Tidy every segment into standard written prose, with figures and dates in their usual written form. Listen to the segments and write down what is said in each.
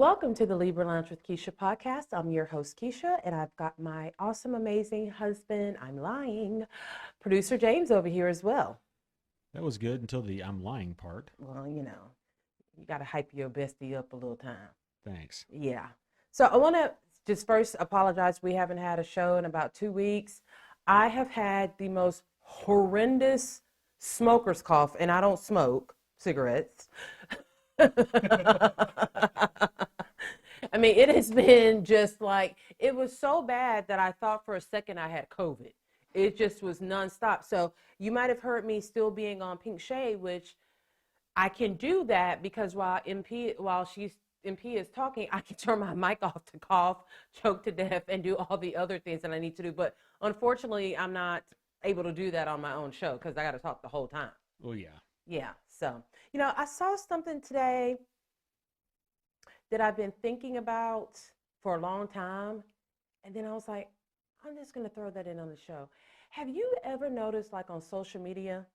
Welcome to the Libra Lounge with Keisha podcast. I'm your host, Keisha, and I've got my awesome, amazing husband, I'm lying, producer James over here as well. That was good until the I'm lying part. Well, you got to hype your bestie up a little time. Thanks. Yeah. So I want to just first apologize. We haven't had a show in about 2 weeks. I have had the most horrendous smoker's cough, and I don't smoke cigarettes. I mean, it has been just like, it was so bad that I thought for a second I had COVID. It just was nonstop. So you might have heard me still being on Pink Shade, which I can do that because while MP is talking, I can turn my mic off to cough, choke to death, and do all the other things that I need to do. But unfortunately, I'm not able to do that on my own show because I got to talk the whole time. Oh, yeah. Yeah. So, I saw something today that I've been thinking about for a long time. And then I was like, I'm just going to throw that in on the show. Have you ever noticed, like on social media,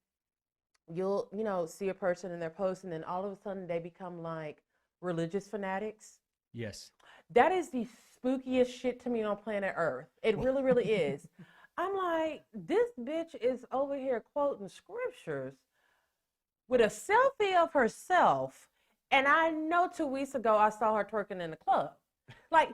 you'll, see a person in their post and then all of a sudden they become like religious fanatics? Yes. That is the spookiest shit to me on planet Earth. It really, really is. I'm like, this bitch is over here quoting scriptures with a selfie of herself. And I know 2 weeks ago I saw her twerking in the club. Like,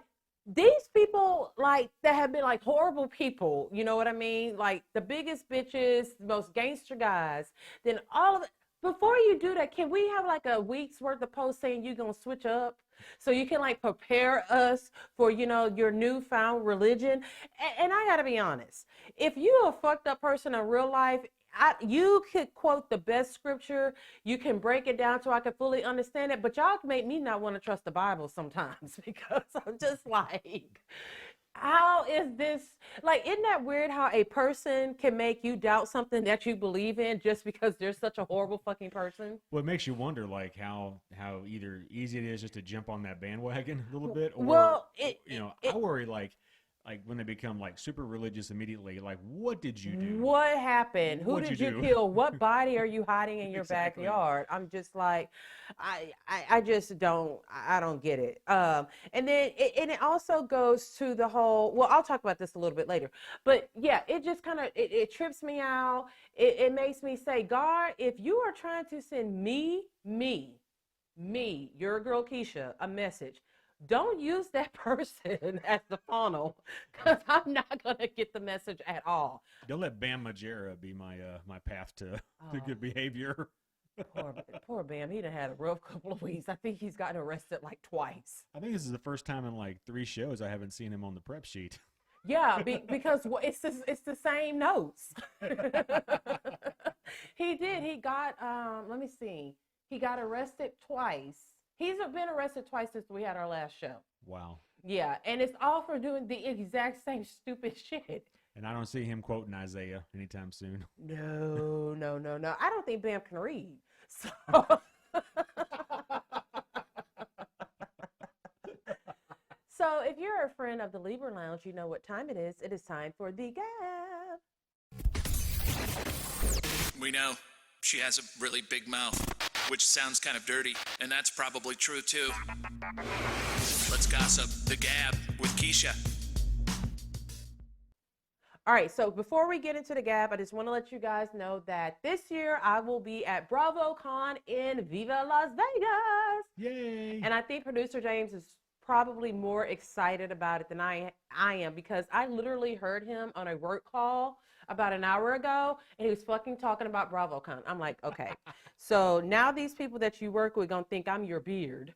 these people, like, that have been like horrible people, you know what I mean? Like the biggest bitches, most gangster guys. Then all of it. Before you do that, can we have like a week's worth of posts saying you're going to switch up so you can like prepare us for, your newfound religion? And I got to be honest, if you're a fucked up person in real life, you could quote the best scripture. You can break it down so I can fully understand it. But y'all make me not want to trust the Bible sometimes because I'm just like, how is this? Like, isn't that weird how a person can make you doubt something that you believe in just because they're such a horrible fucking person? Well, it makes you wonder, like, how either easy it is just to jump on that bandwagon a little bit, or, I worry, like when they become like super religious immediately, like, what did you do? What happened? Who did you kill? What body are you hiding in your Exactly. backyard? I'm just like, I just don't get it. And then it also goes to the whole, well, I'll talk about this a little bit later, but yeah, it just kind of, it trips me out. It makes me say, God, if you are trying to send me, your girl Keisha, a message, don't use that person as the funnel because I'm not going to get the message at all. Don't let Bam Margera be my path to good behavior. Poor Bam. He done had a rough couple of weeks. I think he's gotten arrested like twice. I think this is the first time in like 3 shows I haven't seen him on the prep sheet. Yeah, because it's the same notes. He did. He got, let me see. He got arrested twice. He's been arrested twice since we had our last show. Wow. Yeah, and it's all for doing the exact same stupid shit. And I don't see him quoting Isaiah anytime soon. No. I don't think Bam can read. So, so if you're a friend of the Libra Lounge, you know what time it is. It is time for the gap. We know she has a really big mouth, which sounds kind of dirty, and that's probably true too. Let's gossip. The Gab with Keisha. All right, so before we get into the Gab, I just want to let you guys know that this year I will be at BravoCon in Viva Las Vegas. Yay! And I think producer James is probably more excited about it than I am because I literally heard him on a work call about an hour ago, and he was fucking talking about BravoCon. I'm like, okay. So now these people that you work with gonna think I'm your beard.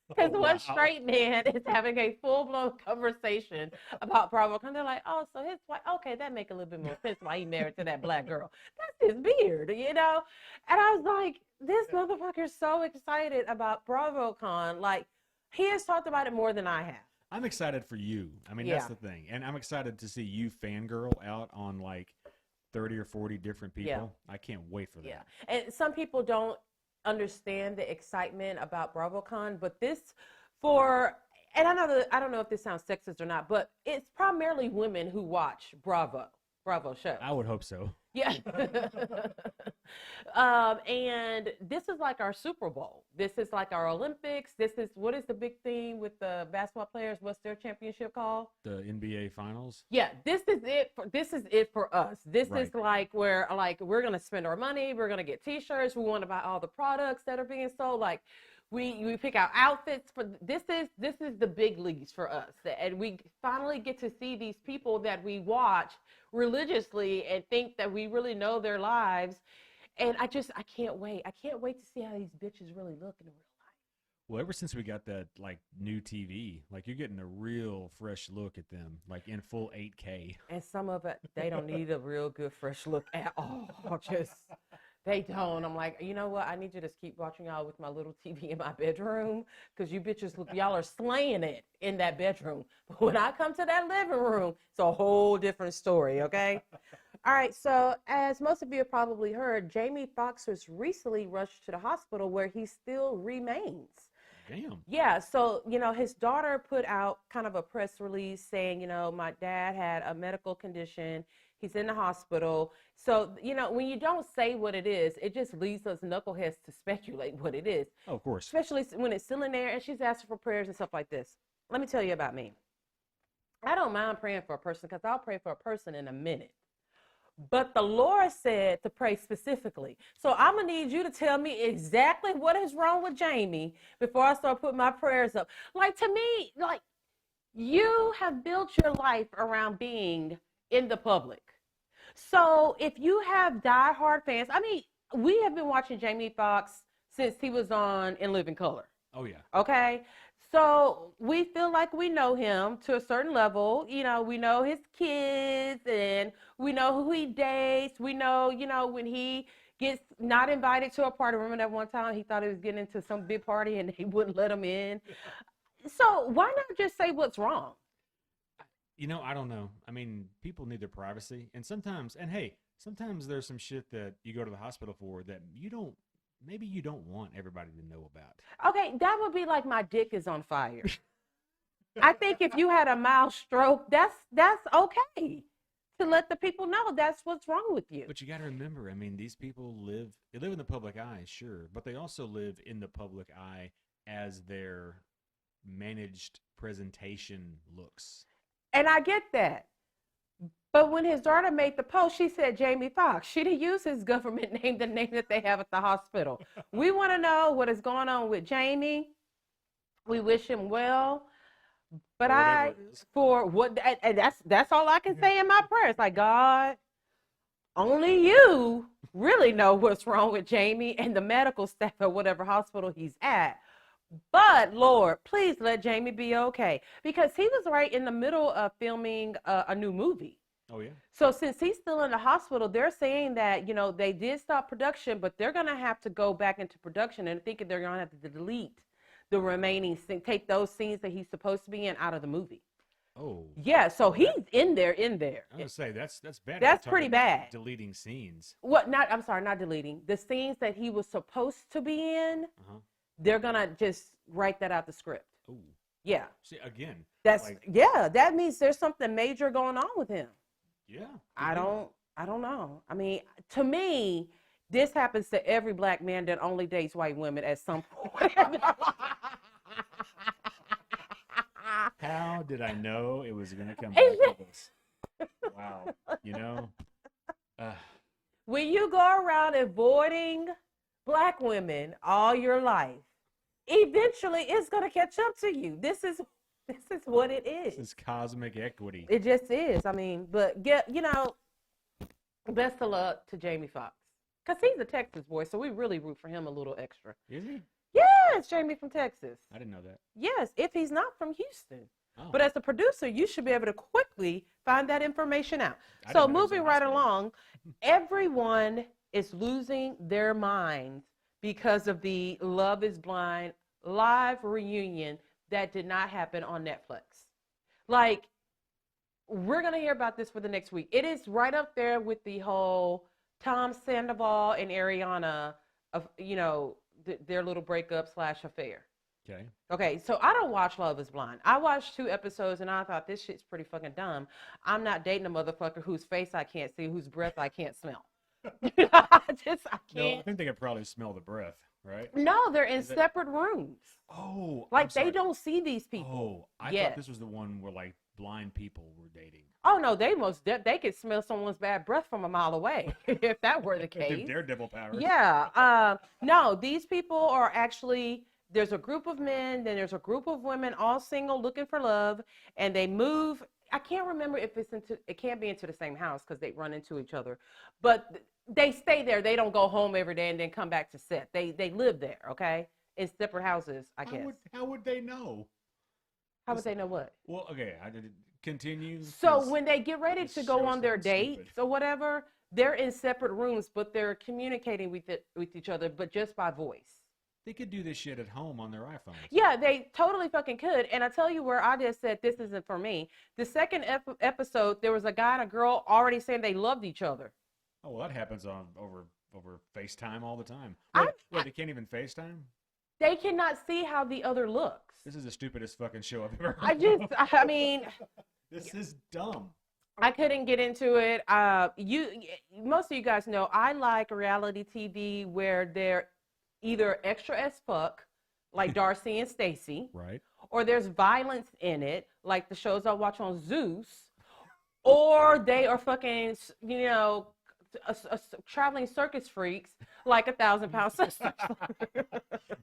Because one straight man is having a full-blown conversation about BravoCon. They're like, oh, so his wife, okay, that make a little bit more sense why he married to that black girl. That's his beard, And I was like, this motherfucker's so excited about BravoCon. Like, he has talked about it more than I have. I'm excited for you. I mean, that's the thing. And I'm excited to see you fangirl out on like 30 or 40 different people. Yeah. I can't wait for that. Yeah. And some people don't understand the excitement about BravoCon, but and I don't know if this sounds sexist or not, but it's primarily women who watch Bravo show. I would hope so. Yeah. And this is like our Super Bowl. This is like our Olympics. What is the big thing with the basketball players? What's their championship called? The NBA Finals. Yeah, this is it for us. This Right. is like where like we're gonna spend our money. We're gonna get T-shirts. We want to buy all the products that are being sold. Like we pick out outfits for this is the big leagues for us, and we finally get to see these people that we watch religiously and think that we really know their lives. And I can't wait. I can't wait to see how these bitches really look in real life. Well, ever since we got that like new TV, like you're getting a real fresh look at them, like in full 8K. And some of it, they don't need a real good fresh look at all. Just they don't. I'm like, you know what? I need you to keep watching y'all with my little TV in my bedroom, because you bitches look, y'all are slaying it in that bedroom. But when I come to that living room, it's a whole different story. Okay. All right, so as most of you have probably heard, Jamie Foxx was recently rushed to the hospital where he still remains. Damn. Yeah, so, his daughter put out kind of a press release saying, my dad had a medical condition. He's in the hospital. So, when you don't say what it is, it just leaves us knuckleheads to speculate what it is. Oh, of course. Especially when it's still in there and she's asking for prayers and stuff like this. Let me tell you about me. I don't mind praying for a person because I'll pray for a person in a minute. But the Lord said to pray specifically. So I'm going to need you to tell me exactly what is wrong with Jamie before I start putting my prayers up. Like, to me, like, you have built your life around being in the public. So if you have diehard fans, I mean, we have been watching Jamie Foxx since he was on In Living Color. Oh, yeah. Okay. So we feel like we know him to a certain level. We know his kids and we know who he dates. We know, when he gets not invited to a party. Remember that one time he thought he was getting into some big party and they wouldn't let him in. So why not just say what's wrong? I don't know. I mean, people need their privacy. And sometimes there's some shit that you go to the hospital for that maybe you don't want everybody to know about. Okay, that would be like my dick is on fire. I think if you had a mild stroke, that's okay to let the people know that's what's wrong with you. But you got to remember, I mean, these people live in the public eye, sure, but they also live in the public eye as their managed presentation looks. And I get that. But when his daughter made the post, she said Jamie Foxx. She didn't use his government name, the name that they have at the hospital. We want to know what is going on with Jamie. We wish him well. But that's all I can say in my prayers. Like, God, only you really know what's wrong with Jamie and the medical staff at whatever hospital he's at. But Lord, please let Jamie be okay, because he was right in the middle of filming a new movie. Oh, yeah. So since he's still in the hospital, they're saying that, they did stop production, but they're going to have to go back into production and thinking they're going to have to delete the remaining scenes, take those scenes that he's supposed to be in out of the movie. Oh. Yeah, so he's in there. I'm going to say that's bad. That's pretty bad. Deleting scenes. I'm sorry, not deleting. The scenes that he was supposed to be in, they're going to just write that out the script. Oh. Yeah. See, again. That means there's something major going on with him. Yeah. I don't know. I mean, to me, this happens to every black man that only dates white women at some point. How did I know it was going to come back to this? Wow. When you go around avoiding black women all your life, eventually it's going to catch up to you. This is what it is. This is cosmic equity. It just is. I mean, but best of luck to Jamie Foxx. Because he's a Texas boy, so we really root for him a little extra. Is he? Yes, Jamie from Texas. I didn't know that. Yes, if he's not from Houston. Oh. But as a producer, you should be able to quickly find that information out. So moving right along, everyone is losing their minds because of the Love is Blind live reunion that did not happen on Netflix. Like, we're going to hear about this for the next week. It is right up there with the whole Tom Sandoval and Ariana, their little breakup / affair. Okay, so I don't watch Love is Blind. I watched 2 episodes and I thought this shit's pretty fucking dumb. I'm not dating a motherfucker whose face I can't see, whose breath I can't smell. I No, I can't. think they could probably smell the breath, right? No, they're in Is it? separate rooms. Oh, I'm Like they sorry. don't see these people. Oh, I thought Yes. this was the one where like blind people were dating. Oh no, they could smell someone's bad breath from a mile away if that were the They have case. daredevil powers. Yeah. No, these people are actually there's a group of men, then there's a group of women, all single, looking for love, and they move. I can't remember if it's into. It can't be into the same house because they run into each other, but they stay there. They don't go home every day and then come back to set. They live there, okay, in separate houses. I guess. How would they know? How would they know what? Well, okay, I did continue. So 'Cause when they get ready this to go show on their sounds dates stupid. or whatever, they're in separate rooms, but they're communicating with each other, but just by voice. They could do this shit at home on their iPhones. Yeah, they totally fucking could. And I tell you where I just said this isn't for me. The second episode, there was a guy and a girl already saying they loved each other. Oh, well, that happens on over FaceTime all the time. I- Wait, they can't even FaceTime? They cannot see how the other looks. This is the stupidest fucking show I've ever heard. I mean, This is dumb. I couldn't get into it. Most of you guys know I like reality TV where they're either extra as fuck, like Darcy and Stacy, Right. or there's violence in it, like the shows I watch on Zeus, or they are fucking, traveling circus freaks like 1,000-pound sisters.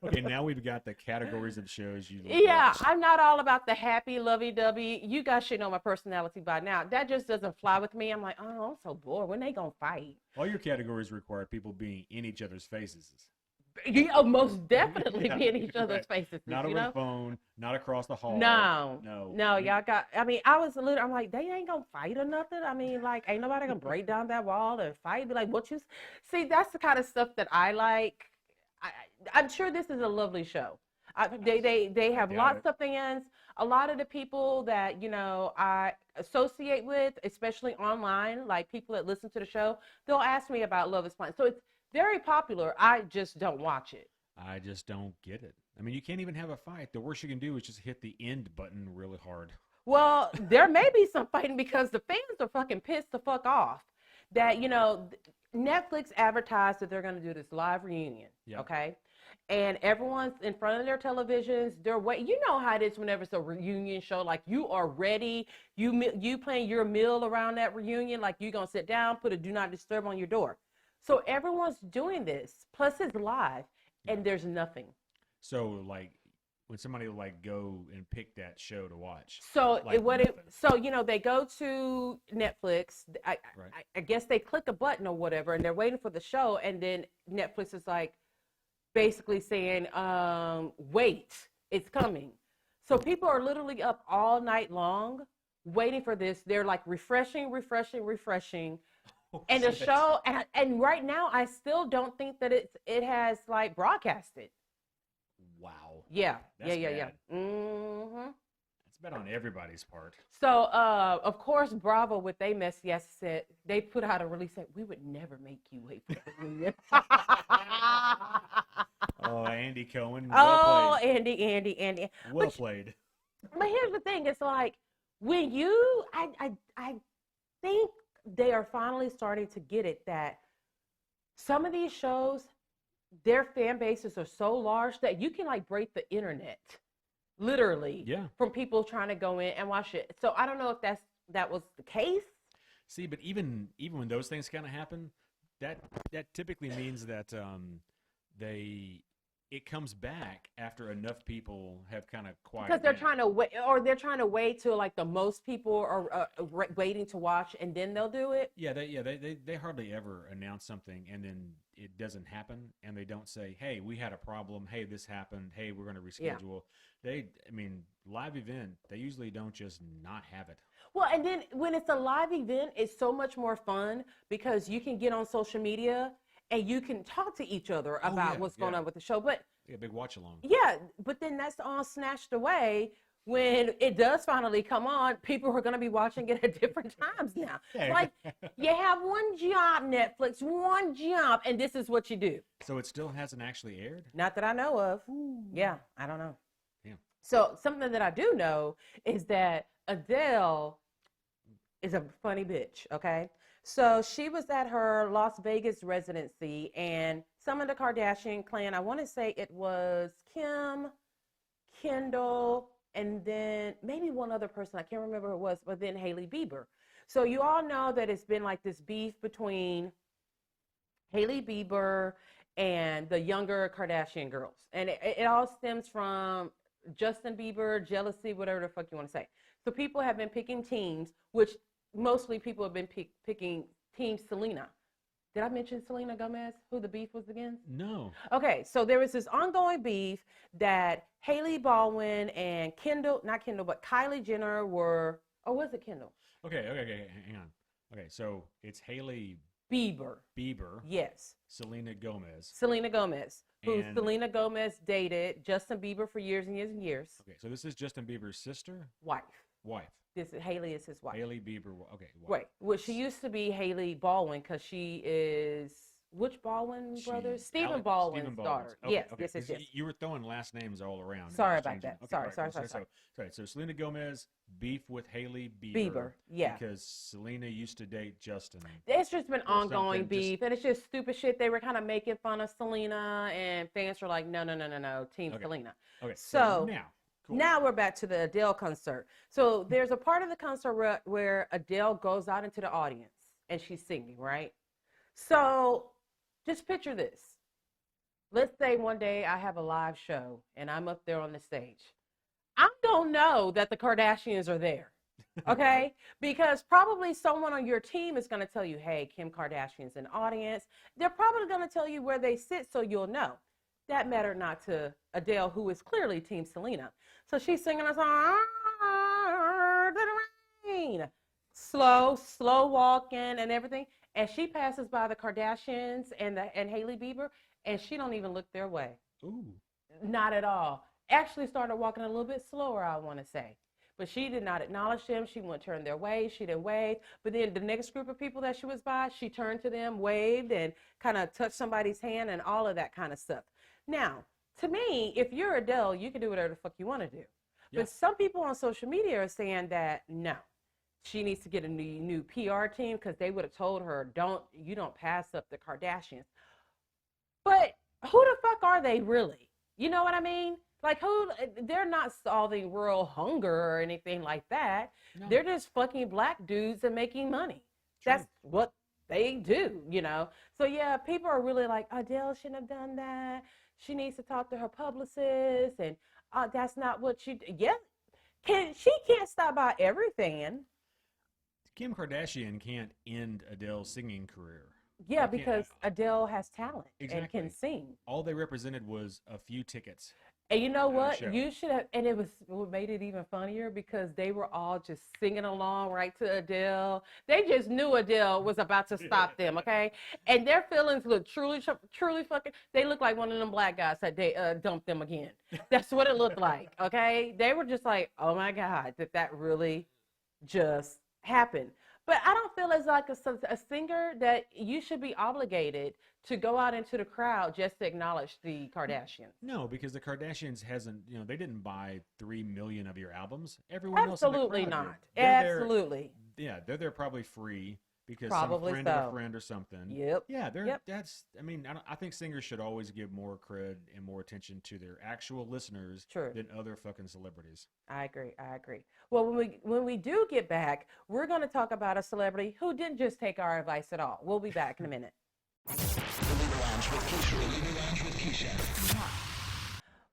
Okay, now we've got the categories of shows you Yeah, watch. I'm not all about the happy, lovey-dovey. You guys should know my personality by now. That just doesn't fly with me. I'm like, oh, I'm so bored. When they gonna fight? All your categories require people being in each other's faces. Yeah, most definitely Yeah, be in each other's right. faces. Not over the phone, not across the hall. No, No. y'all got. I mean, I'm like, they ain't gonna fight or nothing. I mean, like, ain't nobody gonna break down that wall and fight. Be like, what you see? That's the kind of stuff that I like. I'm sure this is a lovely show. They have doubt lots it. of fans. A lot of the people that I associate with, especially online, like people that listen to the show, they'll ask me about Love Is Blind. So it's very popular. I just don't watch it. I just don't get it. I mean, you can't even have a fight. The worst you can do is just hit the end button really hard. Well, there may be some fighting because the fans are fucking pissed the fuck off that, Netflix advertised that they're going to do this live reunion. Yeah. Okay. And everyone's in front of their televisions. They're waiting. You know how it is whenever it's a reunion show. Like you are ready. You playing your meal around that reunion. Like you're going to sit down, put a do not disturb on your door. So everyone's doing this. Plus it's live and there's nothing. So, like, when somebody will, like, go and pick that show to watch. So like they go to Netflix. I guess they click a button or whatever, and they're waiting for the show, and then Netflix is like basically saying, "Wait, it's coming." So people are literally up all night long waiting for this. They're like refreshing, Oh, and the shit. show. And right now, I still don't think that it has like broadcasted. Wow. Yeah, That's yeah. bad. Mm-hmm. It's bad on everybody's part. So, of course, Bravo, with they mess, yes, said they put out a release that we would never make you wait for the reunion. Oh, Andy Cohen. Oh, Well Andy. played. Well played. But here's the thing: it's like when I think they are finally starting to get it that some of these shows, their fan bases are so large that you can like break the internet. Literally, Yeah. from people trying to go in and watch it. So I don't know if that was the case. See, but even when those things kind of happen, that typically means that it comes back after enough people have kind of quieted Because they're down. trying to wait, or they're trying to wait till like the most people are waiting to watch, and then they'll do it. They hardly ever announce something and then it doesn't happen, and they don't say, "Hey, we had a problem. Hey, this happened. Hey, we're going to reschedule." Live event, they usually don't just not have it. Well, and then when it's a live event, it's so much more fun because you can get on social media and you can talk to each other about what's going on with the show. But Yeah, big watch along. yeah, but then that's all snatched away when it does finally come on. People are going to be watching it at different times now. Yeah. Like you have one job, Netflix, one job, and this is what you do. So it still hasn't actually aired? Not that I know of. Yeah, I don't know. Yeah. So something that I do know is that Adele is a funny bitch, okay? So she was at her Las Vegas residency, and some of the Kardashian clan, I want to say it was Kim, Kendall, and then maybe one other person. I can't remember who it was, but then Hailey Bieber. So you all know that it's been like this beef between Hailey Bieber and the younger Kardashian girls. And it all stems from Justin Bieber, jealousy, whatever the fuck you want to say. So people have been picking teams, which mostly people have been picking Team Selena. Did I mention Selena Gomez, who the beef was against? No. Okay, so there was this ongoing beef that Haley Baldwin and not Kendall, but Kylie Jenner were, or was it Kendall? Okay, hang on. Okay, so it's Hailey Bieber. Yes. Selena Gomez. Who And- Selena Gomez dated Justin Bieber for years and years and years. Okay, so this is Justin Bieber's sister? Wife. Wife. Haley is his wife. Hailey Bieber. Okay. Wife. Right. Well, she used to be Haley Baldwin because she is which Baldwin brothers? She's Stephen Alex- Baldwin's Stephen daughter. Okay, Yes, okay. yes, yes, 'Cause yes. You were throwing last names all around. and Sorry just about changing- that. Okay, Sorry, all right, sorry, so- sorry. So Selena Gomez beef with Hailey Bieber. Bieber, yeah. Because Selena used to date Justin. It's just been Or ongoing something, just- beef, and it's just stupid shit. They were kind of making fun of Selena, and fans were like, no, Team Okay. Selena. Okay, So now. Cool. Now we're back to the Adele concert. So there's a part of the concert where Adele goes out into the audience and she's singing, right? So just picture this. Let's say one day I have a live show and I'm up there on the stage. I don't know that the Kardashians are there, okay? Because probably someone on your team is going to tell you, hey, Kim Kardashian's in the audience. They're probably going to tell you where they sit so you'll know. That mattered not to Adele, who is clearly Team Selena. So she's singing a song, rain. Slow walking and everything. And she passes by the Kardashians and Hailey Bieber, and she don't even look their way. Ooh. Not at all. Actually started walking a little bit slower, I want to say. But she did not acknowledge them. She wouldn't turn their way. She didn't wave. But then the next group of people that she was by, she turned to them, waved, and kind of touched somebody's hand and all of that kind of stuff. Now, to me, if you're Adele, you can do whatever the fuck you want to do. Yeah. But some people on social media are saying that no, she needs to get a new PR team because they would have told her, you don't pass up the Kardashians. But who the fuck are they really? You know what I mean? Like they're not solving world hunger or anything like that. No. They're just fucking black dudes and making money. True. That's what they do, you know? So yeah, people are really like, Adele shouldn't have done that. She needs to talk to her publicist, and that's not what she. Yeah, she can't stop by everything. Kim Kardashian can't end Adele's singing career. Yeah, They can't. because Adele has talent and Exactly. can sing. All they represented was a few tickets. And you know what? show. You should have, and what made it even funnier because they were all just singing along right to Adele. They just knew Adele was about to stop them, okay? And their feelings look truly fucking. They look like one of them black guys that they dumped them again. That's what it looked like, okay? They were just like, oh my God, that really just happened. But I don't feel as like a singer that you should be obligated to go out into the crowd just to acknowledge the Kardashians. No, because the Kardashians they didn't buy 3 million of your albums. Everyone else in the Absolutely crowd not. did. They're there- Absolutely. Yeah, they're there probably free because Probably some friend of so. a friend or something. Yep. Yeah, Yep. I think singers should always give more cred and more attention to their actual listeners True. than other fucking celebrities. I agree. Well, when we do get back, we're going to talk about a celebrity who didn't just take our advice at all. We'll be back in a minute.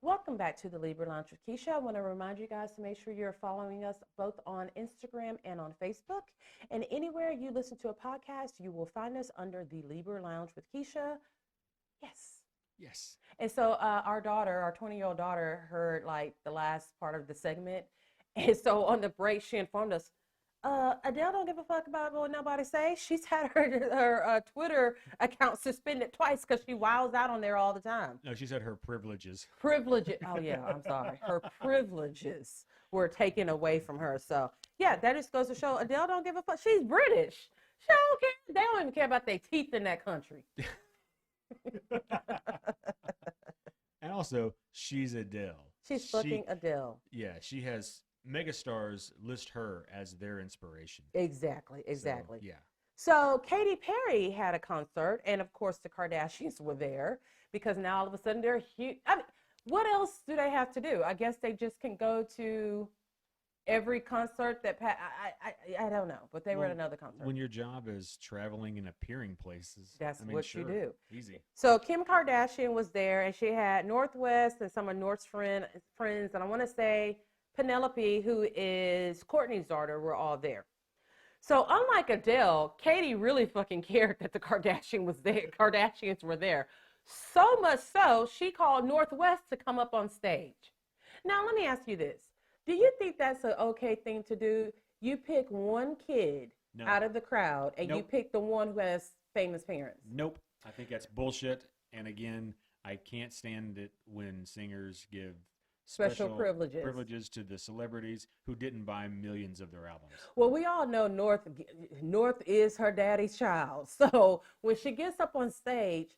Welcome back to the Libra Lounge with Keisha. I want to remind you guys to make sure you're following us both on Instagram and on Facebook. And anywhere you listen to a podcast, you will find us under the Libra Lounge with Keisha. Yes. Yes. And so our 20-year-old daughter, heard like the last part of the segment. And so on the break, she informed us, Adele don't give a fuck about what nobody say. She's had her Twitter account suspended twice because she wiles out on there all the time. No, she said her privileges. Privileges. Oh, yeah, I'm sorry. Her privileges were taken away from her. So, yeah, that just goes to show Adele don't give a fuck. She's British. She don't care. They don't even care about their teeth in that country. And also, she's Adele. She's fucking Adele. Yeah, she has megastars list her as their inspiration. Exactly. So, yeah. So Katy Perry had a concert, and of course the Kardashians were there because now all of a sudden they're huge. I mean, what else do they have to do? I guess they just can go to every concert that I don't know, but they were at another concert. When your job is traveling and appearing places, That's I mean, what sure, you do. Easy. So Kim Kardashian was there, and she had Northwest and some of North's friends, and I want to say Penelope, who is Courtney's daughter, were all there. So unlike Adele, Katy really fucking cared that the Kardashians were there. So much so, she called Northwest to come up on stage. Now, let me ask you this. Do you think that's an okay thing to do? You pick one kid out of the crowd, and you pick the one who has famous parents. Nope. I think that's bullshit. And again, I can't stand it when singers give special privileges to the celebrities who didn't buy millions of their albums. Well, we all know North is her daddy's child. So when she gets up on stage,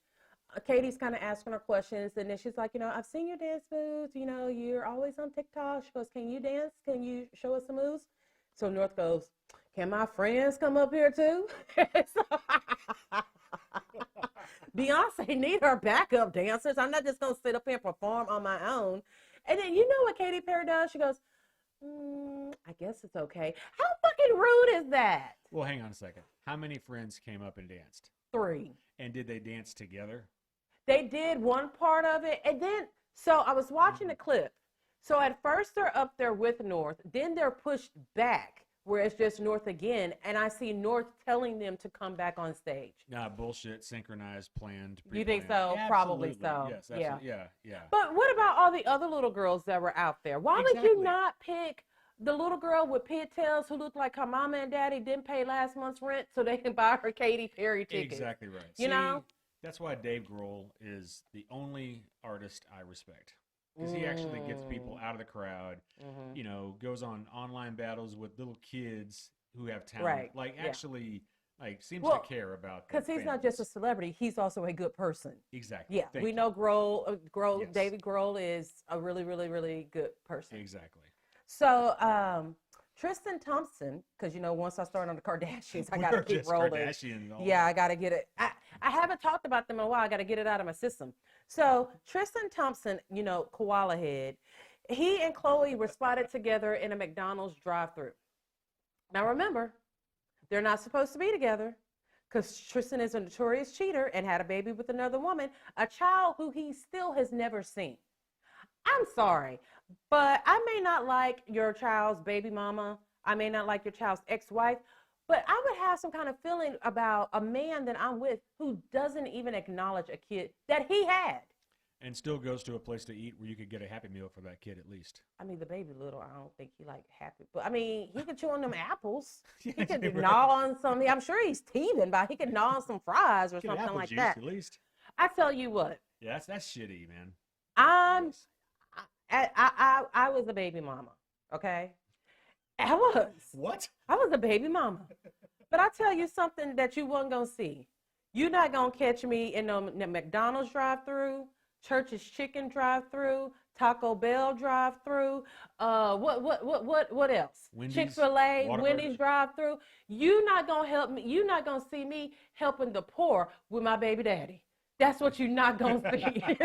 Katie's kind of asking her questions, and then she's like, I've seen your dance moves. You're always on TikTok. She goes, can you dance? Can you show us some moves? So North goes, can my friends come up here too? Beyonce need her backup dancers. I'm not just going to sit up here and perform on my own. And then you know what Katy Perry does? She goes, I guess it's okay. How fucking rude is that? Well, hang on a second. How many friends came up and danced? 3. And did they dance together? They did one part of it. And then, so I was watching the clip. So at first they're up there with North. Then they're pushed back where it's just North again. And I see North telling them to come back on stage. Nah, bullshit, synchronized, planned, pre-planned. You think so? Absolutely. Probably so. Yes, absolutely. Yeah. But what about all the other little girls that were out there? Why would you not pick the little girl with pigtails who looked like her mama and daddy didn't pay last month's rent so they can buy her Katy Perry tickets? Exactly right. You know? That's why Dave Grohl is the only artist I respect. Because he actually gets people out of the crowd, goes on online battles with little kids who have talent. Right. Actually, seems to care about because he's not just a celebrity, he's also a good person. Exactly. Yeah, we know Grohl, yes. David Grohl is a really, really, really good person. Exactly. So, Tristan Thompson, because once I start on the Kardashians, I gotta keep rolling. Yeah, I gotta get it. I haven't talked about them in a while. I gotta get it out of my system. So Tristan Thompson, koala head, he and Khloe were spotted together in a McDonald's drive-thru. Now remember, they're not supposed to be together because Tristan is a notorious cheater and had a baby with another woman, a child who he still has never seen. I'm sorry, but I may not like your child's baby mama. I may not like your child's ex-wife, but I would have some kind of feeling about a man that I'm with who doesn't even acknowledge a kid that he had. And still goes to a place to eat where you could get a Happy Meal for that kid at least. I mean, the baby little, I don't think he happy. But I mean, he could chew on them apples. He could gnaw on some. I'm sure he's teething, but he could gnaw on some fries or something like that. At least. I tell you what. Yeah, that's shitty, man. I was a baby mama, okay? I was. What? I was a baby mama. But I tell you something that you wasn't going to see. You're not going to catch me in the McDonald's drive-thru, Church's Chicken drive-thru, Taco Bell drive-thru, what else? Wendy's, Chick-fil-A, Wendy's drive-thru. You're not going to help me. You're not going to see me helping the poor with my baby daddy. That's what you're not going to see.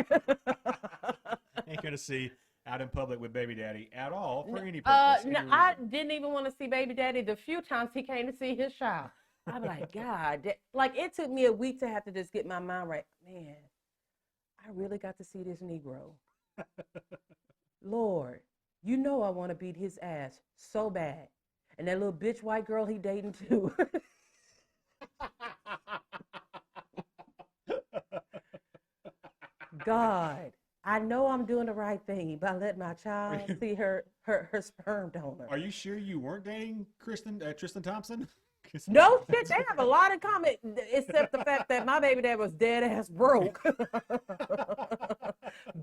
Ain't going to see out in public with baby daddy at all for any purpose. No, I didn't even want to see baby daddy the few times he came to see his child. I'm like, God, it took me a week to have to just get my mind right. Man, I really got to see this Negro. Lord, I want to beat his ass so bad. And that little bitch white girl he dating too. God, I know I'm doing the right thing by letting my child see her sperm donor. Are you sure you weren't dating Tristan Thompson? No shit, they have a lot in common, except the fact that my baby dad was dead ass broke.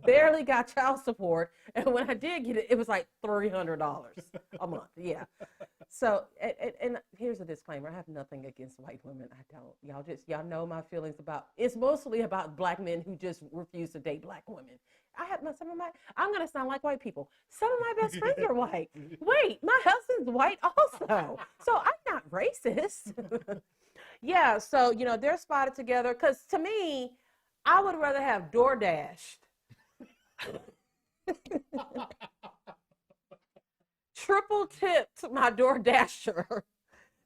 Barely got child support, and when I did get it, it was like $300 a month. Yeah. So, and here's a disclaimer: I have nothing against white women. I don't. Y'all know my feelings about. It's mostly about black men who just refuse to date black women. I'm gonna sound like white people. Some of my best friends are white. Wait, my husband's white also, so I'm not racist. Yeah, so they're spotted together. Because to me, I would rather have DoorDashed, triple tipped my DoorDasher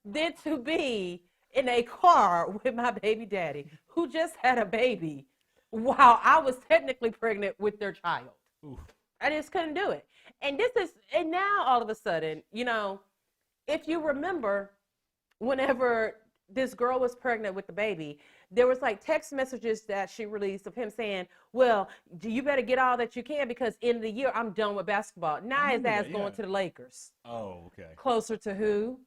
than to be in a car with my baby daddy who just had a baby while I was technically pregnant with their child. Oof. I just couldn't do it. And now all of a sudden, if you remember, whenever this girl was pregnant with the baby, there was like text messages that she released of him saying, well, you better get all that you can because in the year I'm done with basketball. Now his ass going to the Lakers. Oh, okay. Closer to who?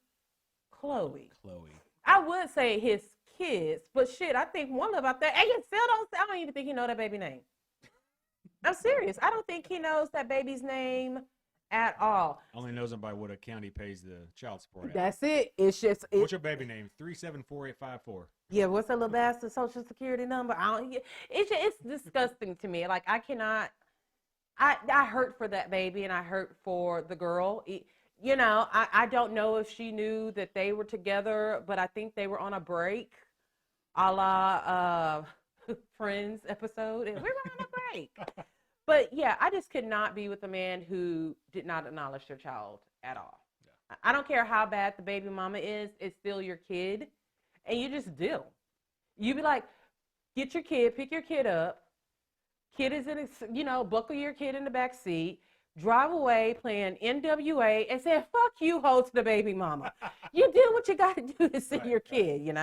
Khloe. Khloe. I would say his kids, but shit, I think one of them out there, and you still I don't even think he know that baby name. I'm serious. I don't think he knows that baby's name at all. Only knows him by what a county pays the child support at. That's it. It's just What's your baby name? 3748554. Yeah, what's that little bastard social security number? It's disgusting to me. Like I cannot. I hurt for that baby and I hurt for the girl. I don't know if she knew that they were together, but I think they were on a break, a la Friends episode, and we were on a break. But yeah, I just could not be with a man who did not acknowledge their child at all. Yeah. I don't care how bad the baby mama is; it's still your kid, and you just deal. You be like, get your kid, pick your kid up. Kid is in, buckle your kid in the back seat. Drive away playing NWA and say, fuck you, hold to the baby mama. You do what you got to do to see your kid,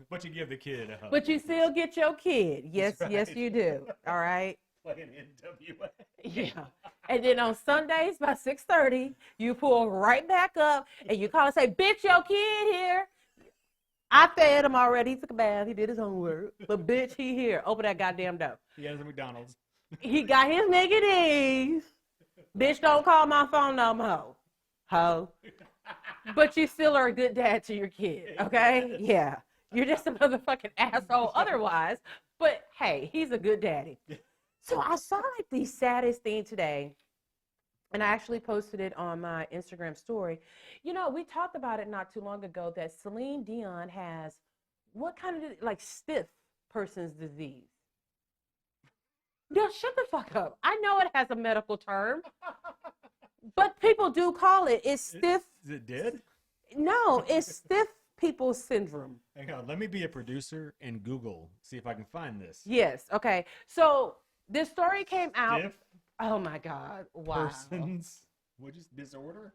But you give the kid a hug. But you still get your kid. Yes, right. Yes, you do. All right? Playing NWA. Yeah. And then on Sundays by 6:30, you pull right back up and you call and say, bitch, your kid here. I fed him already. He took a bath. He did his homework. But bitch, he here. Open that goddamn door. He has a McDonald's. He got his nigga. Bitch, don't call my phone no more, ho. But you still are a good dad to your kid, okay? Yeah. You're just a motherfucking asshole otherwise. But, hey, he's a good daddy. So I saw, like, the saddest thing today, and I actually posted it on my Instagram story. We talked about it not too long ago that Celine Dion has what kind of, like, stiff person's disease? No, shut the fuck up. I know it has a medical term, but people do call it. It's stiff. Is it dead? No, it's stiff people syndrome. Hang on. Let me be a producer and Google. See if I can find this. Yes. Okay. So this story came out. Stiff Oh my God. Wow. persons. What is disorder?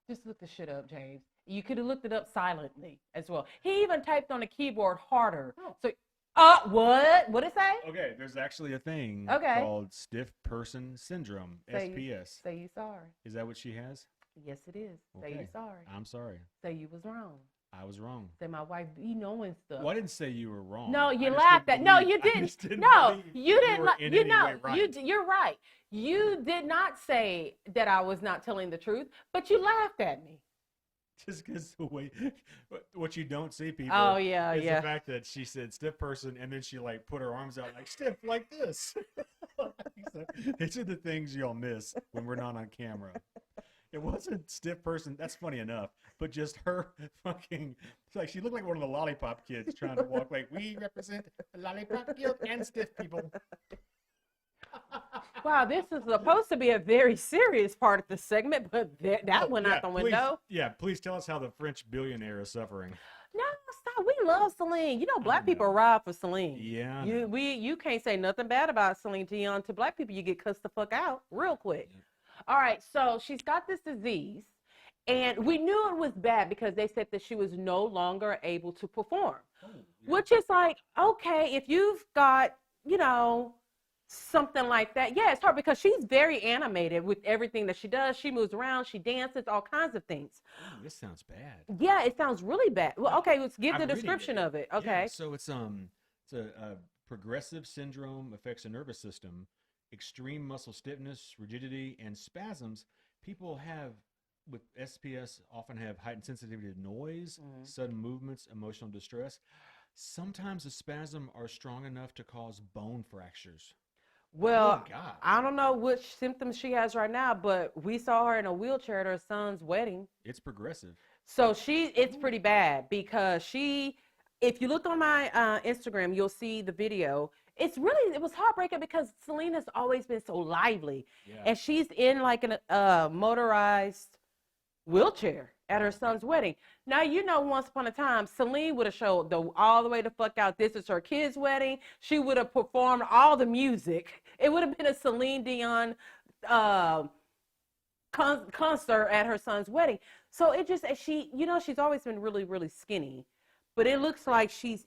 Just look the shit up, James. You could have looked it up silently as well. He even typed on the keyboard harder. Oh. So, what? What'd it say? Okay, there's actually a thing Okay. called stiff person syndrome, SPS. Say you sorry. Is that what she has? Yes, it is. Say you Okay. sorry. I'm sorry. Say you was wrong. I was wrong. Say my wife be knowing stuff. Well, I didn't say you were wrong. No, I you just laughed didn't at. No, believe- you I didn't. just didn't No, believe you didn't. were in any way right. You're right. You did not say that I was not telling the truth, but you laughed at me. Just because the way, what you don't see, people. Oh, yeah, is yeah. the fact that she said stiff person, and then she like put her arms out like stiff like this. These are the things y'all miss when we're not on camera. It wasn't stiff person. That's funny enough, but just her fucking. It's like she looked like one of the lollipop kids trying to walk like we represent the lollipop guild and stiff people. Wow, this is supposed to be a very serious part of the segment, but that went out the window. Please tell us how the French billionaire is suffering. No, stop. We love Celine. Black people ride for Celine. Yeah. You can't say nothing bad about Celine Dion to black people. You get cussed the fuck out real quick. Yeah. All right, so she's got this disease, and we knew it was bad because they said that she was no longer able to perform, which is like, okay, if you've got, something like that. Yeah, it's hard because she's very animated with everything that she does. She moves around, she dances, all kinds of things. Oh, this sounds bad. Yeah, it sounds really bad. Well, okay, let's give I'm the reading description it. of it. Okay. Yeah, so it's a progressive syndrome, affects the nervous system, extreme muscle stiffness, rigidity, and spasms. People have with SPS often have heightened sensitivity to noise, sudden movements, emotional distress. Sometimes the spasms are strong enough to cause bone fractures. Well, Oh, God. I don't know which symptoms she has right now, but we saw her in a wheelchair at her son's wedding. It's progressive. So it's pretty bad because she if you look on my Instagram, you'll see the video. It was heartbreaking because Celine has always been so lively. Yeah. And she's in like a motorized wheelchair at her son's wedding. Now, once upon a time, Celine would have showed all the way the fuck out. This is her kid's wedding. She would have performed all the music. It would have been a Celine Dion concert at her son's wedding. So it just, she's always been really, really skinny, but it looks like she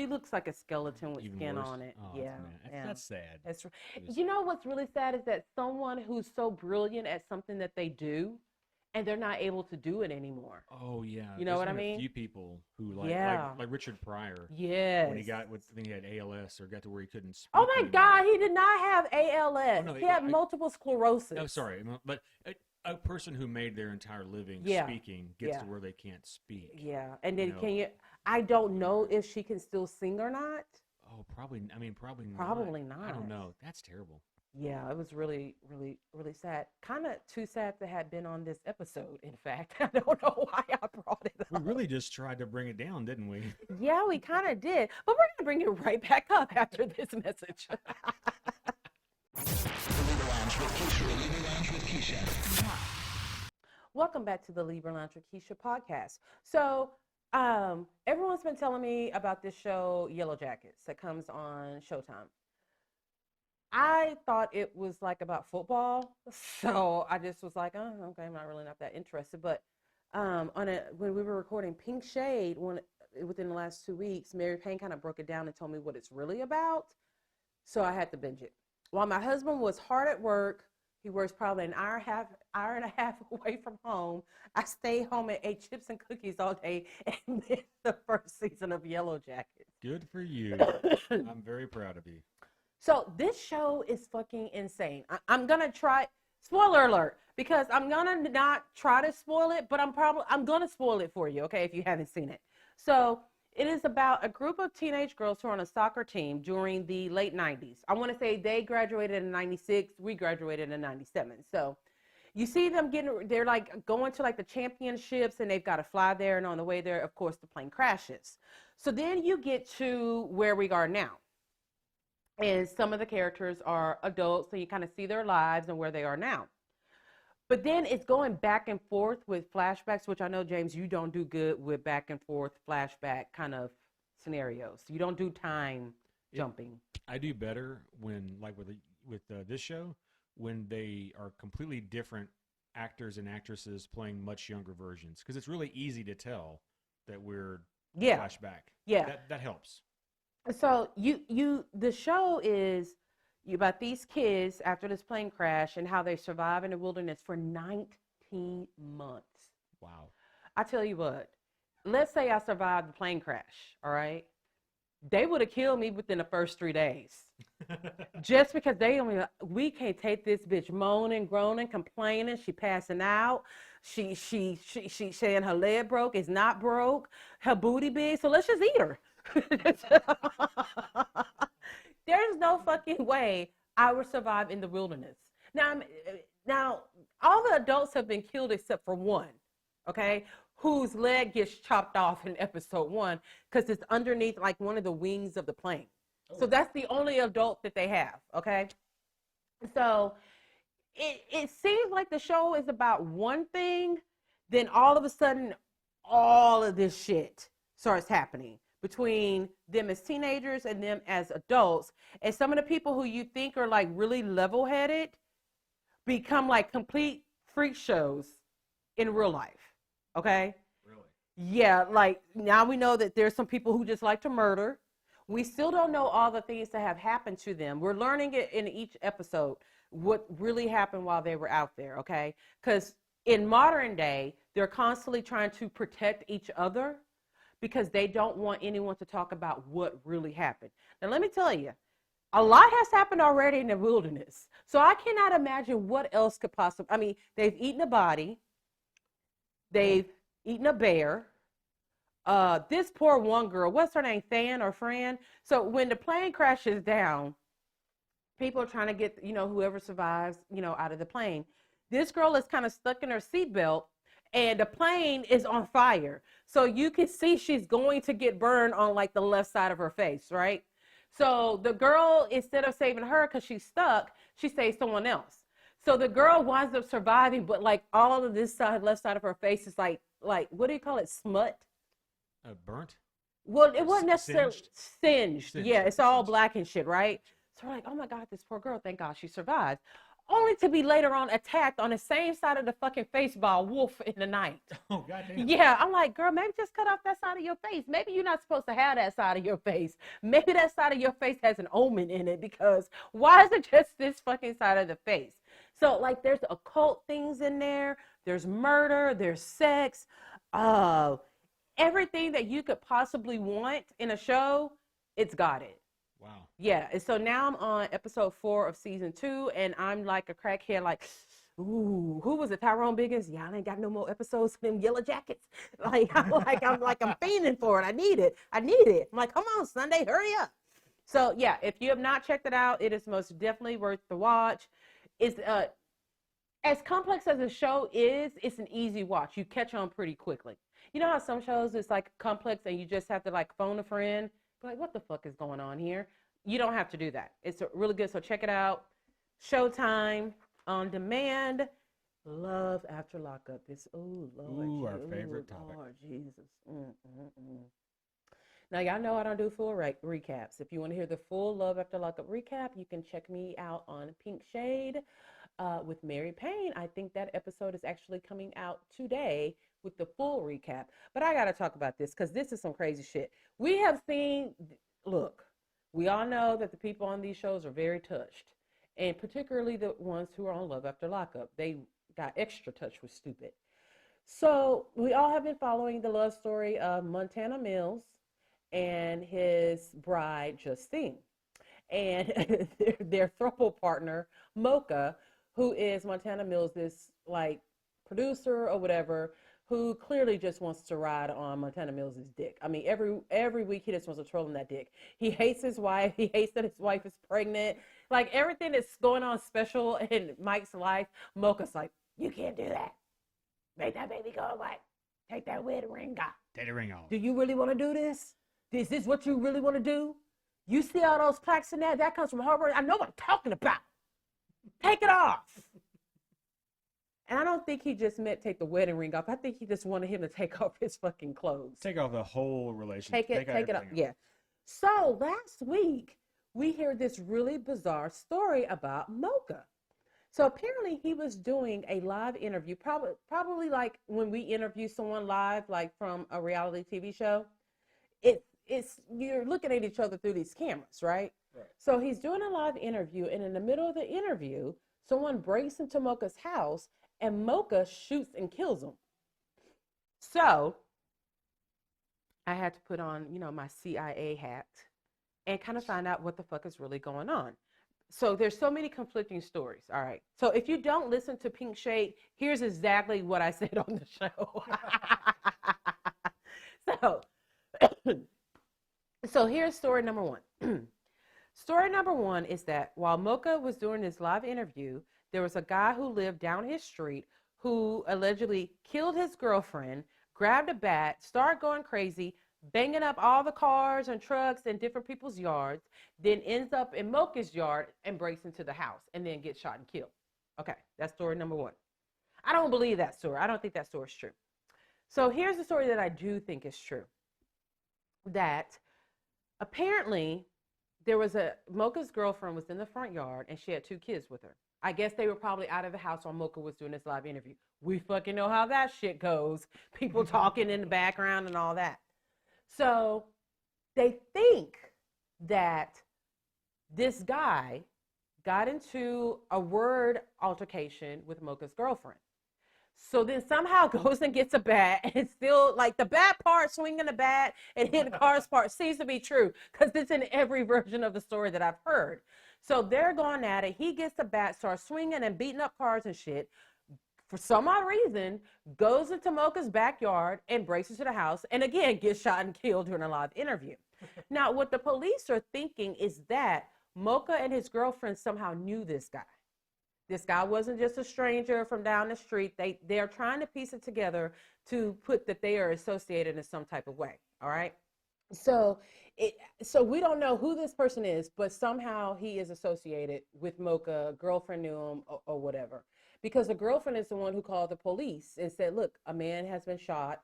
looks like a skeleton with Even skin worse. on it. Oh, Yeah. that's sad. That's, It was- what's really sad is that someone who's so brilliant at something that they do, and they're not able to do it anymore. Oh yeah, You know what I been mean? A few people who like Yeah. like Richard Pryor. Yes. When he got I think he had ALS or got to where he couldn't speak. Oh my anymore. God, he did not have ALS. Oh, no, he had I- multiple sclerosis. Oh, sorry, but a person who made their entire living Yeah. speaking gets Yeah. to where they can't speak. Yeah, and then You know. I don't know if she can still sing or not. Oh, probably. I mean, probably not. Probably I not. don't know. That's terrible. Yeah, it was really, really, really sad. Kind of too sad to have been on this episode, in fact. I don't know why I brought it We up. really just tried to bring it down, didn't we? Yeah, we kind of did. But we're going to bring it right back up after this message. Welcome back to the Libra Lounge with Keisha podcast. So, everyone's been telling me about this show, Yellowjackets, that comes on Showtime. I thought it was like about football, so I just was like, oh, okay, I'm not that interested. But when we were recording Pink Shade, within the last 2 weeks, Mary Payne kind of broke it down and told me what it's really about. So I had to binge it. While my husband was hard at work, he works probably an hour and a half away from home. I stayed home and ate chips and cookies all day and missed the first season of Yellowjackets. Good for you. I'm very proud of you. So this show is fucking insane. I'm gonna try, spoiler alert, because I'm gonna not try to spoil it, but I'm gonna spoil it for you, okay, if you haven't seen it. So it is about a group of teenage girls who are on a soccer team during the late 90s. I want to say they graduated in 96, we graduated in 97. So you see them they're like going to like the championships and they've got to fly there, and on the way there, of course, the plane crashes. So then you get to where we are now. And some of the characters are adults, so you kind of see their lives and where they are now. But then it's going back and forth with flashbacks, which I know, James, you don't do good with back and forth flashback kind of scenarios. You don't do time jumping. I do better when, like with this show, when they are completely different actors and actresses playing much younger versions, because it's really easy to tell that we're flashback. Yeah. That helps. So the show is about these kids after this plane crash and how they survive in the wilderness for 19 months. Wow. I tell you what, let's say I survived the plane crash, all right? They would have killed me within the first 3 days. Just because we can't take this bitch moaning, groaning, complaining. She passing out. She saying her leg broke. It's not broke. Her booty big. So let's just eat her. There's no fucking way I would survive in the wilderness. Now, all the adults have been killed except for one, okay, whose leg gets chopped off in episode 1 because it's underneath like one of the wings of the plane. So that's the only adult that they have, okay? So it seems like the show is about one thing, then all of a sudden, all of this shit starts happening between them as teenagers and them as adults. And some of the people who you think are like really level-headed become like complete freak shows in real life, okay? Really? Yeah, like now we know that there's some people who just like to murder. We still don't know all the things that have happened to them. We're learning it in each episode, what really happened while they were out there, okay? Because in modern day, they're constantly trying to protect each other because they don't want anyone to talk about what really happened. Now, let me tell you, a lot has happened already in the wilderness. So I cannot imagine what else could possibly, I mean, they've eaten a body. They've eaten a bear. This poor one girl, what's her name, Fran? So when the plane crashes down, people are trying to get, whoever survives, out of the plane. This girl is kind of stuck in her seatbelt, and the plane is on fire. So you can see she's going to get burned on like the left side of her face, right? So the girl, instead of saving her because she's stuck, she saves someone else. So the girl winds up surviving, but like all of this side, left side of her face is like what do you call it? Smut? Burnt? Well, it wasn't necessarily Singed? singed. Yeah, it's all Singed. black and shit, right? So we're like, oh my God, this poor girl, thank God she survived. Only to be later on attacked on the same side of the fucking face by a wolf in the night. Oh, goddamn. Yeah, I'm like, girl, maybe just cut off that side of your face. Maybe you're not supposed to have that side of your face. Maybe that side of your face has an omen in it, because why is it just this fucking side of the face? So like there's occult things in there. There's murder. There's sex. Everything that you could possibly want in a show, it's got it. Wow. Yeah, and so now I'm on episode 4 of season 2, and I'm like a crackhead, like, ooh, who was it? Tyrone Biggins? Yeah, I ain't got no more episodes of them Yellowjackets. I'm fiending for it. I need it. I'm like, come on, Sunday, hurry up. So yeah, if you have not checked it out, it is most definitely worth the watch. It's as complex as the show is, it's an easy watch. You catch on pretty quickly. You know how some shows it's like complex and you just have to like phone a friend, be like, what the fuck is going on here? You don't have to do that. It's really good. So check it out. Showtime on demand. Love After Lockup. It's Lord. Our favorite topic. Lord Jesus. Now y'all know I don't do full recaps. If you want to hear the full Love After Lockup recap, you can check me out on Pink Shade with Mary Payne. I think that episode is actually coming out today with the full recap. But I got to talk about this because this is some crazy shit. We have seen, look, we all know that the people on these shows are very touched, and particularly the ones who are on Love After Lockup. They got extra touched with stupid. So we all have been following the love story of Montana Mills and his bride, Justine, and their throuple partner, Mocha, who is Montana Mills, this like producer or whatever, who clearly just wants to ride on Montana Mills' dick. I mean, every week he just wants to troll him that dick. He hates his wife. He hates that his wife is pregnant. Like everything that's going on special in Mike's life, Mocha's like, you can't do that. Make that baby go away. Take that wedding ring off. Take the ring off. Do you really want to do this? Is this what you really want to do? You see all those plaques in there? That comes from Harvard. I know what I'm talking about. Take it off. And I don't think he just meant take the wedding ring off. I think he just wanted him to take off his fucking clothes. Take off the whole relationship. Take it off. Yeah. So last week, we heard this really bizarre story about Mocha. So apparently he was doing a live interview, probably like when we interview someone live, like from a reality TV show. It's you're looking at each other through these cameras, right? Right. So he's doing a live interview, and in the middle of the interview, someone breaks into Mocha's house, and Mocha shoots and kills him. So I had to put on, my CIA hat and kind of find out what the fuck is really going on. So there's so many conflicting stories. All right. So if you don't listen to Pink Shade, here's exactly what I said on the show. So here's story number 1. Story number 1 is that while Mocha was doing this live interview, there was a guy who lived down his street who allegedly killed his girlfriend, grabbed a bat, started going crazy, banging up all the cars and trucks in different people's yards, then ends up in Mocha's yard and breaks into the house and then gets shot and killed. Okay, that's story number 1. I don't believe that story. I don't think that story is true. So here's the story that I do think is true. That apparently there was Mocha's girlfriend was in the front yard and she had 2 kids with her. I guess they were probably out of the house while Mocha was doing this live interview. We fucking know how that shit goes. People talking in the background and all that. So they think that this guy got into a word altercation with Mocha's girlfriend. So then somehow goes and gets a bat, and still like the bat part, swinging the bat and hitting the cars part seems to be true because it's in every version of the story that I've heard. So they're going at it. He gets the bat, starts swinging and beating up cars and shit. For some odd reason, goes into Mocha's backyard and breaks into the house, and again gets shot and killed during a live interview. Now, what the police are thinking is that Mocha and his girlfriend somehow knew this guy. This guy wasn't just a stranger from down the street. They're trying to piece it together to put that they are associated in some type of way. All right. So so we don't know who this person is, but somehow he is associated with Mocha. Girlfriend knew him or whatever. Because the girlfriend is the one who called the police and said, look, a man has been shot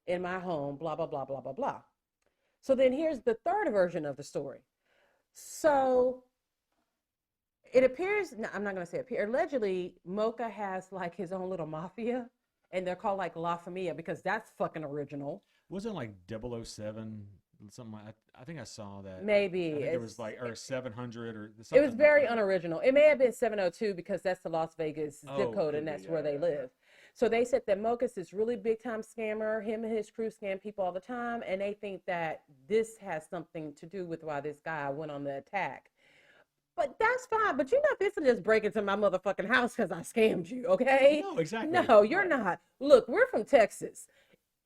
in my home, blah, blah, blah, blah, blah, blah. So then here's the third version of the story. So it appears, no, I'm not going to say appear, allegedly, Mocha has like his own little mafia, and they're called like La Familia because that's fucking original. Wasn't it like 007, something like, I think I saw that. Maybe. I think it was like, or 700 or something. It was very unoriginal. It may have been 702 because that's the Las Vegas zip code and that's where they live. So they said that Mocha's this really big time scammer. Him and his crew scam people all the time. And they think that this has something to do with why this guy went on the attack. But that's fine. But you're not fixing to just break into my motherfucking house because I scammed you, okay? No, exactly. No, you're not. Look, we're from Texas.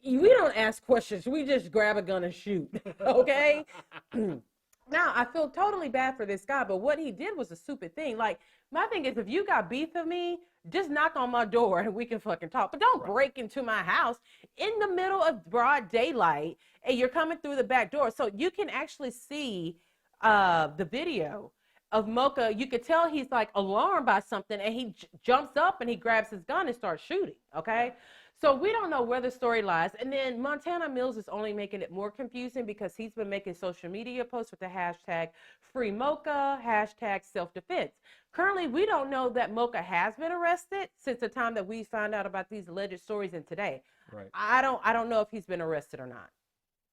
We don't ask questions. We just grab a gun and shoot, okay? Now, I feel totally bad for this guy, but what he did was a stupid thing. Like, my thing is, if you got beef with me, just knock on my door and we can fucking talk. But don't break into my house in the middle of broad daylight and you're coming through the back door. So you can actually see the video of Mocha. You could tell he's like alarmed by something and he jumps up and he grabs his gun and starts shooting, okay? So we don't know where the story lies. And then Montana Mills is only making it more confusing because he's been making social media posts with the hashtag Free Mocha, hashtag self-defense. Currently, we don't know that Mocha has been arrested since the time that we found out about these alleged stories and today. Right. I don't know if he's been arrested or not.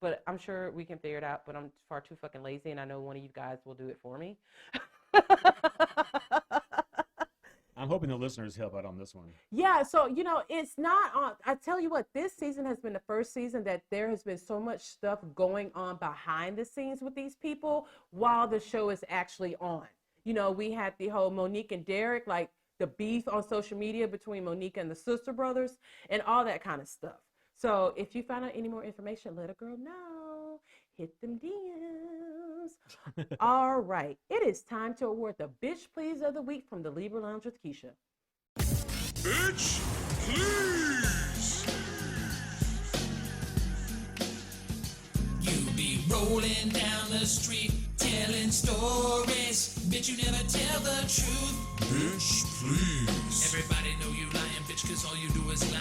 But I'm sure we can figure it out, but I'm far too fucking lazy and I know one of you guys will do it for me. I'm hoping the listeners help out on this one. Yeah, so, you know, it's not on. I tell you what, this season has been the first season that there has been so much stuff going on behind the scenes with these people while the show is actually on. You know, we had the whole Monique and Derek, like the beef on social media between Monique and the sister brothers and all that kind of stuff. So if you find out any more information, let a girl know. Hit them DMs. All right. It is time to award the Bitch Please of the Week from the Libra Lounge with Keisha. Bitch, please. You be rolling down the street, telling stories. Bitch, you never tell the truth. Bitch, please. Everybody know you lying, bitch, cause all you do is lie.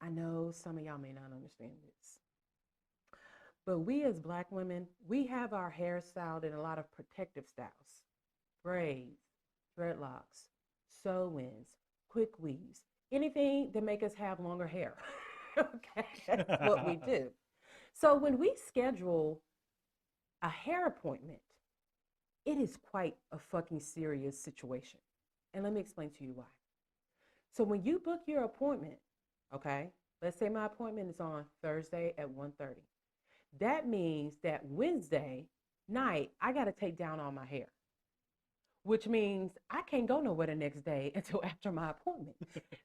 I know some of y'all may not understand this, but we as Black women, we have our hair styled in a lot of protective styles. Braids, dreadlocks, sew-ins, quick weaves, anything that make us have longer hair. Okay, that's what we do. So when we schedule a hair appointment, it is quite a fucking serious situation. And let me explain to you why. So when you book your appointment, okay, let's say my appointment is on Thursday at 1:30. That means that Wednesday night, I got to take down all my hair, which means I can't go nowhere the next day until after my appointment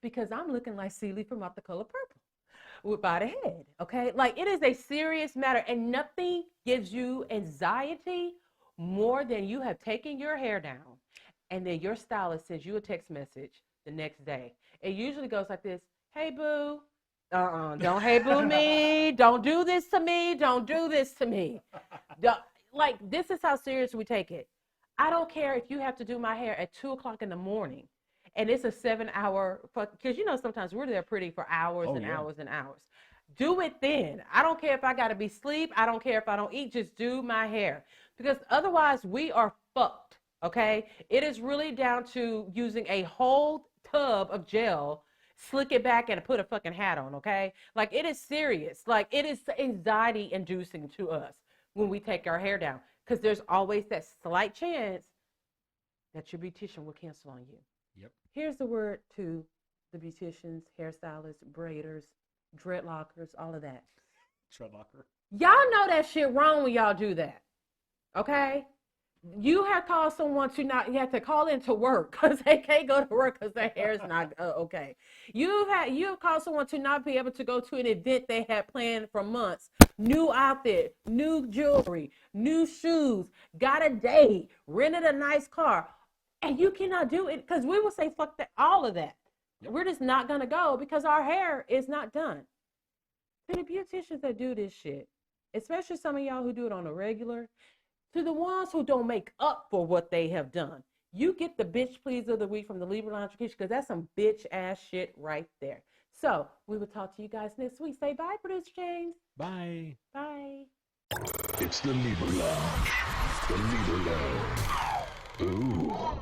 because I'm looking like Celie from Out the Color Purple by the head, okay? Like, it is a serious matter, and nothing gives you anxiety more than you have taken your hair down, and then your stylist sends you a text message the next day. It usually goes like this: hey, boo. Don't hey, boo me. Don't do this to me. Don't do this to me. Like, this is how serious we take it. I don't care if you have to do my hair at 2 o'clock in the morning and it's a 7-hour, because you know sometimes we're there pretty for hours and hours and hours. Do it then. I don't care if I got to be asleep. I don't care if I don't eat. Just do my hair, because otherwise we are fucked, okay? It is really down to using a whole tub of gel, slick it back, and put a fucking hat on, okay? Like, it is serious. Like, it is anxiety inducing to us when we take our hair down, because there's always that slight chance that your beautician will cancel on you. Yep. Here's the word to the beauticians, hairstylists, braiders, dreadlockers, all of that. Treadlocker. Y'all know that shit wrong when y'all do that, okay? You have caused someone to not, you have to call in to work because they can't go to work because their hair is not okay. You have caused someone to not be able to go to an event they had planned for months. New outfit, new jewelry, new shoes, got a date, rented a nice car. And you cannot do it because we will say, fuck that, all of that. Yep. We're just not going to go because our hair is not done. To the beauticians that do this shit, especially some of y'all who do it on a regular, to the ones who don't make up for what they have done, you get the bitch please of the week from the Libra Lounge with Keisha because that's some bitch ass shit right there. So we will talk to you guys next week. Say bye, Producer James. Bye. Bye. It's the Libra Lounge. The Libra Lounge. Ooh.